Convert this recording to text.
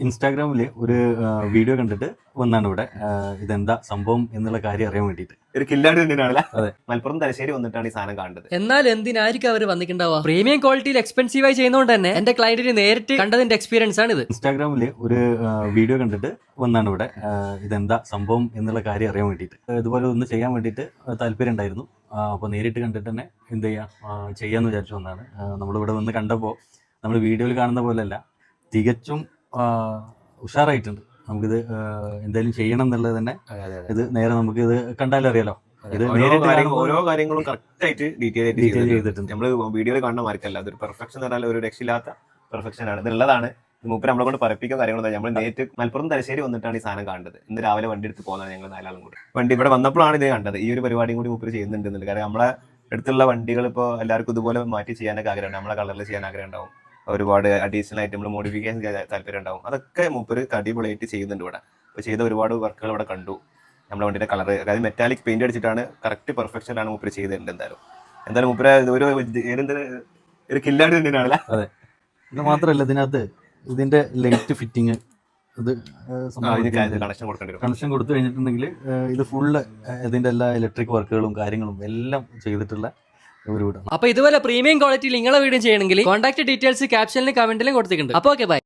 ഇൻസ്റ്റാഗ്രാമിൽ ഒരു വീഡിയോ കണ്ടിട്ട് വന്നാണ് ഇവിടെ. ഇതെന്താ സംഭവം എന്നുള്ള കാര്യം അറിയാൻ വേണ്ടിയിട്ട്. ഒരു കില്ലാടി തന്നെയാണല്ലേ? അതെ. മലപ്പുറം തലശ്ശേരി വന്നിട്ടാണ് ഈ സാധനം കാണുന്നത്. എന്നാൽ എന്തിനായിരിക്കും അവർ വന്നിട്ടുണ്ടാവുക? പ്രീമിയം ക്വാളിറ്റിയിൽ എക്സ്പെൻസീവായി ചെയ്യുന്നതുകൊണ്ട് തന്നെ എന്റെ ക്ലയന്റിന് നേരിട്ട് കണ്ടതിന്റെ എക്സ്പീരിയൻസ് ആണ് ഇത്. ഇൻസ്റ്റാഗ്രാമിൽ ഒരു വീഡിയോ കണ്ടിട്ട് വന്നാണ് ഇവിടെ. ഇതെന്താ സംഭവം എന്നുള്ള കാര്യം അറിയാൻ വേണ്ടിയിട്ട്. ഇതുപോലെ ഒന്ന് ചെയ്യാൻ വേണ്ടിയിട്ട് താല്പര്യം ഉണ്ടായിരുന്നു. അപ്പോൾ നേരിട്ട് കണ്ടിട്ട് തന്നെ എന്ത് ചെയ്യാന്ന് വിചാരിച്ചു വന്നാണ്. നമ്മളിവിടെ വന്ന് കണ്ടപ്പോൾ നമ്മൾ വീഡിയോയിൽ കാണുന്ന പോലെയല്ല, തികച്ചും ഉഷാറായിട്ടുണ്ട്. നമുക്കിത് എന്തായാലും ചെയ്യണം എന്നുള്ളത് തന്നെ. ഇത് നേരെ നമുക്ക് ഇത് കണ്ടാലും അറിയാലോ. ഇത് ഓരോ കാര്യങ്ങളും കറക്റ്റ് ആയിട്ട് ഡീറ്റെയിൽ ചെയ്തിട്ടുണ്ട്. നമ്മൾ വീഡിയോയിൽ കാണുന്ന മാർക്കല്ല, അതൊരു പെർഫെക്ഷൻ എന്ന് പറഞ്ഞാൽ ഒരു രക്ഷയില്ലാത്ത പെർഫെക്ഷൻ ആണ്. ഇതുള്ളതാണ്. മൂപ്പര് നമ്മളെ കൊണ്ട് പറപ്പിക്കുന്ന കാര്യങ്ങളൊന്നും നമ്മൾ നേരിട്ട് മലപ്പുറം തലശ്ശേരി വന്നിട്ടാണ് ഈ സാധനം കാണുന്നത്. ഇന്ന് രാവിലെ വണ്ടി എടുത്ത് പോകുന്നതാണ് ഞങ്ങൾ 4 ആളും കൂടി. വണ്ടി ഇവിടെ വന്നപ്പോഴാണ് ഇത് കണ്ടത്. ഈ ഒരു പരിപാടിയും കൂടി മൂപ്പര് ചെയ്യുന്നുണ്ടെന്നുള്ളത്. കാരണം നമ്മളെ അടുത്തുള്ള വണ്ടികൾ ഇപ്പോൾ എല്ലാവർക്കും ഇതുപോലെ മാറ്റി ചെയ്യാനൊക്കെ ആഗ്രഹം, നമ്മളെ കളറിൽ ചെയ്യാൻ ആഗ്രഹം ഉണ്ടാവും. ഒരുപാട് അഡീഷണൽ ആയിട്ട് നമ്മൾ മോഡിഫിക്കേഷൻ ചെയ്യാൻ താല്പര്യം ഉണ്ടാവും. അതൊക്കെ മൂപ്പര് അടിപൊളിയായിട്ട് ചെയ്യുന്നുണ്ട് ഇവിടെ. അപ്പോൾ ചെയ്ത ഒരുപാട് വർക്കുകൾ ഇവിടെ കണ്ടു. നമ്മുടെ വണ്ടിയുടെ കളർ, അതായത് മെറ്റാലിക് പെയിന്റ് അടിച്ചിട്ടാണ് കറക്റ്റ് പെർഫെക്ഷനാണ് മൂപ്പര് ചെയ്തിട്ടുണ്ട്. എന്തായാലും മൂപ്പര് ഒരു കില്ലാടി തന്നെയാണല്ലേ? അതെ. ഇത് മാത്രമല്ല, ഇതിനകത്ത് ഇതിന്റെ ലൈറ്റ് ഫിറ്റിങ് ഇത് കണക്ഷൻ കൊടുത്തു കഴിഞ്ഞിട്ടുണ്ടെങ്കിൽ ഇത് ഫുള്ള് ഇതിന്റെ എല്ലാ ഇലക്ട്രിക് വർക്കുകളും കാര്യങ്ങളും എല്ലാം ചെയ്തിട്ടുള്ള ഒരു വീടാണ്. അപ്പൊ ഇതുപോലെ പ്രീമിയം ക്വാളിറ്റിയിൽ നിങ്ങളെ വീടും ചെയ്യണമെങ്കിൽ കോൺടാക്ട് ഡീറ്റെയിൽസ് ക്യാപ്ഷനിലും കമന്റിലും കൊടുത്തിട്ടുണ്ട്. അപ്പോൾ ഓക്കെ, ബൈ.